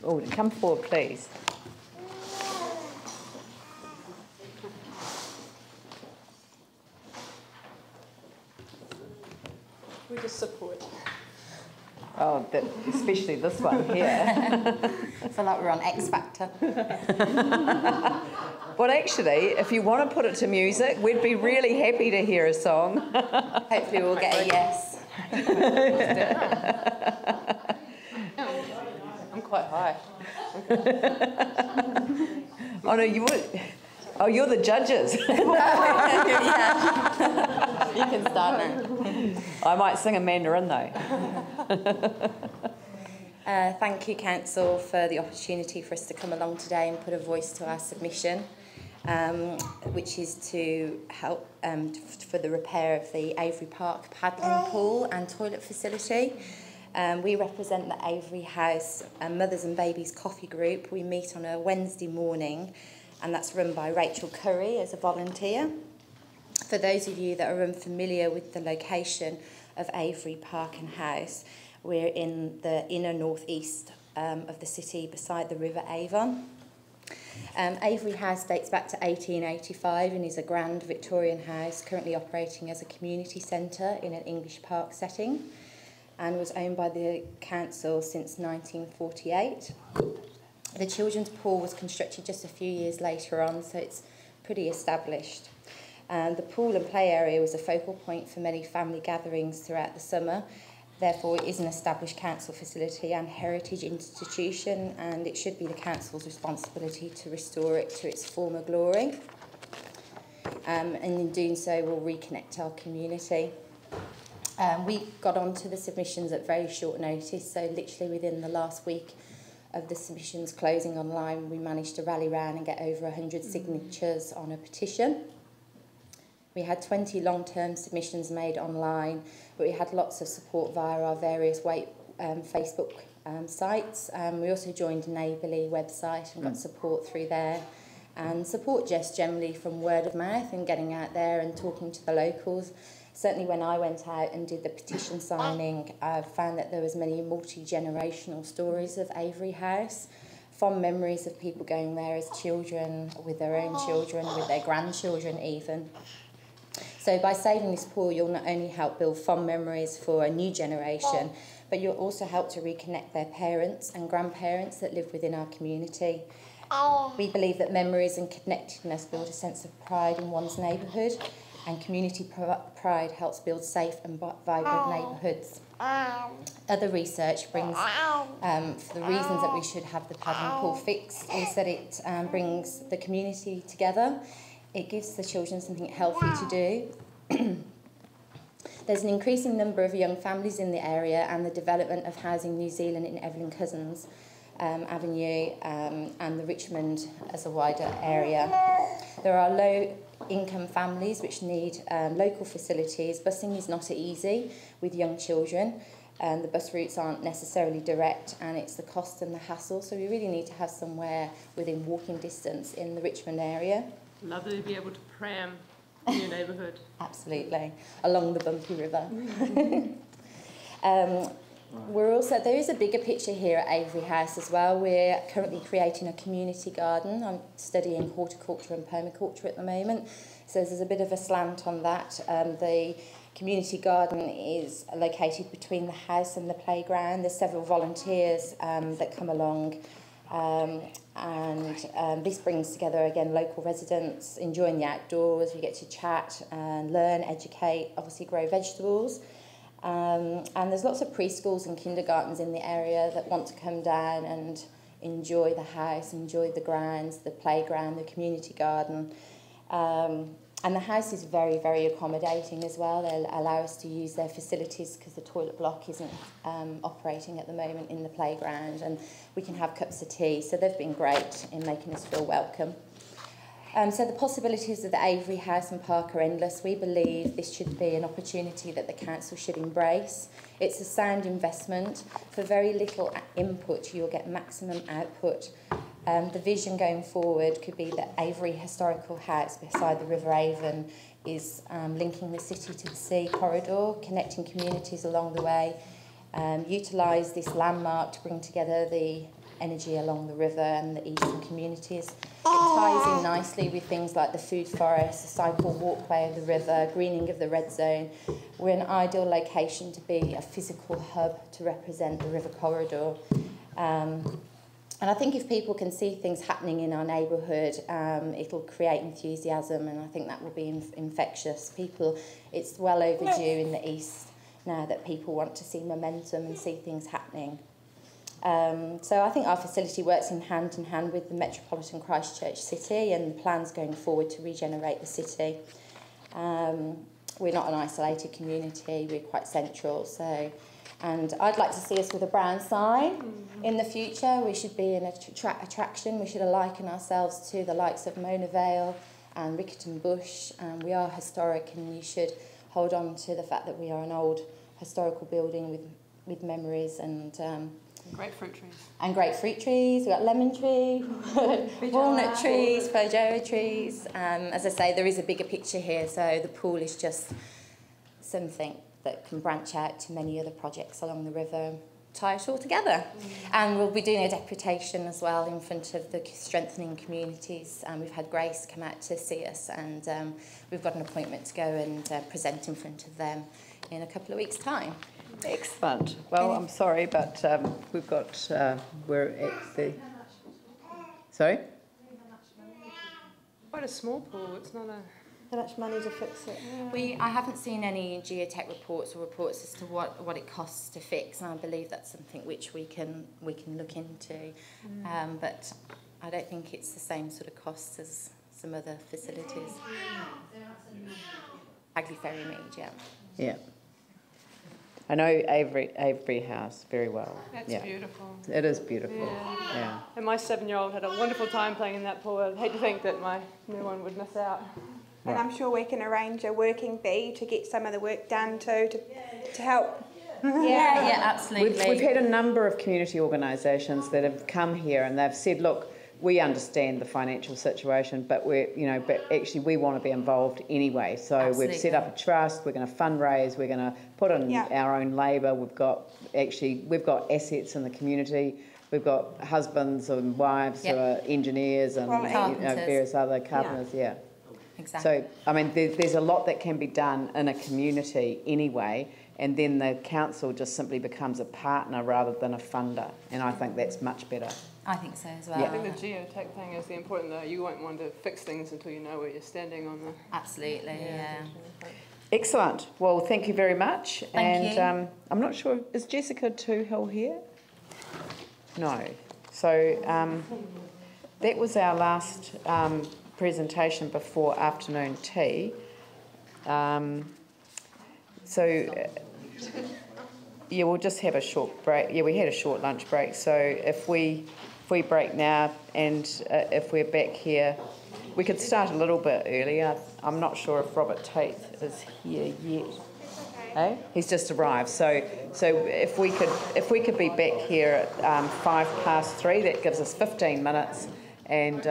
Allden, come forward, please. We just support. Oh, especially this one here. I feel like we're on X Factor. Well, actually, if you want to put it to music, we'd be really happy to hear a song. Hopefully we'll get a yes. I'm quite high. Oh, no, you would. Oh, you're the judges. Yeah. You can start now. I might sing a mandarin, though. Thank you, Council, for the opportunity for us to come along today and put a voice to our submission, which is to help for the repair of the Avery Park paddling pool and toilet facility. We represent the Avery House Mothers and Babies Coffee Group. We meet on a Wednesday morning, and that's run by Rachel Curry as a volunteer. For those of you that are unfamiliar with the location of Avery Park and House, we're in the inner northeast of the city beside the River Avon. Avery House dates back to 1885 and is a grand Victorian house currently operating as a community centre in an English park setting, and was owned by the council since 1948. The children's pool was constructed just a few years later on, so it's pretty established. The pool and play area was a focal point for many family gatherings throughout the summer. Therefore, it is an established council facility and heritage institution, and it should be the council's responsibility to restore it to its former glory. And in doing so, we'll reconnect our community. We got onto the submissions at very short notice, so literally within the last week of the submissions closing online, we managed to rally round and get over 100 signatures on a petition. We had 20 long-term submissions made online, but we had lots of support via our various Facebook sites. We also joined a Neighbourly website and got support through there. And support just generally from word of mouth and getting out there and talking to the locals. Certainly when I went out and did the petition signing, I found that there was many multi-generational stories of Avery House, fond memories of people going there as children, with their own children, with their grandchildren even. So by saving this pool, you'll not only help build fond memories for a new generation, but you'll also help to reconnect their parents and grandparents that live within our community. We believe that memories and connectedness build a sense of pride in one's neighbourhood, and community pride helps build safe and vibrant neighbourhoods. Other research brings, for the reasons that we should have the paddling pool fixed, is that it brings the community together. It gives the children something healthy to do. There's an increasing number of young families in the area, and the development of Housing New Zealand in Evelyn Cousins Avenue and the Richmond as a wider area. There are low-income families which need local facilities. Busing is not easy with young children, and the bus routes aren't necessarily direct, and it's the cost and the hassle. So we really need to have somewhere within walking distance in the Richmond area. Lovely to be able to pram in your neighbourhood. Absolutely, along the bumpy river. There is a bigger picture here at Avery House as well. We're currently creating a community garden. I'm studying horticulture and permaculture at the moment, so there's a bit of a slant on that. The community garden is located between the house and the playground. There's several volunteers that come along, and this brings together, again, local residents enjoying the outdoors. We get to chat and learn, educate, obviously grow vegetables. And there's lots of preschools and kindergartens in the area that want to come down and enjoy the house, enjoy the grounds, the playground, the community garden. And the house is very, very accommodating as well. They'll allow us to use their facilities because the toilet block isn't operating at the moment in the playground, and we can have cups of tea. So they've been great in making us feel welcome. So the possibilities of the Avery House and Park are endless. We believe this should be an opportunity that the council should embrace. It's a sound investment. For very little input, you'll get maximum output. The vision going forward could be that Avery Historical House beside the River Avon is linking the city to the sea corridor, connecting communities along the way, utilise this landmark to bring together the energy along the river and the eastern communities. It ties in nicely with things like the food forest, the cycle walkway of the river, greening of the red zone. We're an ideal location to be a physical hub to represent the river corridor. And I think if people can see things happening in our neighbourhood, it'll create enthusiasm, and I think that will be infectious. It's well overdue in the east now that people want to see momentum and see things happening. So I think our facility works in hand with the metropolitan Christchurch city and the plans going forward to regenerate the city. We're not an isolated community, we're quite central, and I'd like to see us with a brown sign in the future. We should be an attraction. We should liken ourselves to the likes of Mona Vale and Riccarton Bush. We are historic, and you should hold on to the fact that we are an old historical building with memories and great fruit trees. And great fruit trees. We've got lemon tree, walnut trees, feijoa trees. As I say, there is a bigger picture here, so the pool is just something that can branch out to many other projects along the river, tie it all together. And we'll be doing a deputation as well in front of the strengthening communities. We've had Grace come out to see us, and we've got an appointment to go and present in front of them in a couple of weeks' time. Excellent. Well, I'm sorry, but we've got, we're at the... Sorry? Quite a small pool, it's not a... How much money to fix it? I haven't seen any geotech reports or reports as to what it costs to fix, and I believe that's something which we can look into. But I don't think it's the same sort of costs as some other facilities. Hagley Ferry Mead, yeah. Yeah. I know Avery House very well. That's beautiful. It is beautiful. Yeah. And my 7-year-old had a wonderful time playing in that pool. I'd hate to think that my new one would miss out. And I'm sure we can arrange a working bee to get some of the work done too, to help. Yeah, absolutely. We've had a number of community organisations that have come here and they've said, look, we understand the financial situation, but but actually we want to be involved anyway. So Absolutely. We've set up a trust. We're going to fundraise. We're going to put in our own labour. We've got assets in the community. We've got husbands and wives who are engineers and various other carpenters. Yeah. Exactly. So I mean, there's a lot that can be done in a community anyway. And then the council just simply becomes a partner rather than a funder. And I think that's much better. I think so as well. Yeah. I think the geotech thing is the important though. You won't want to fix things until you know where you're standing on the... Absolutely, yeah. Excellent. Well, thank you very much. Thank you. I'm not sure, is Jessica Toohill here? No. So that was our last presentation before afternoon tea. We'll just have a short break. Yeah, we had a short lunch break. So if we break now and if we're back here, we could start a little bit earlier. I'm not sure if Robert Tate is here yet. Okay. He's just arrived. So if we could be back here at 3:05, that gives us 15 minutes, and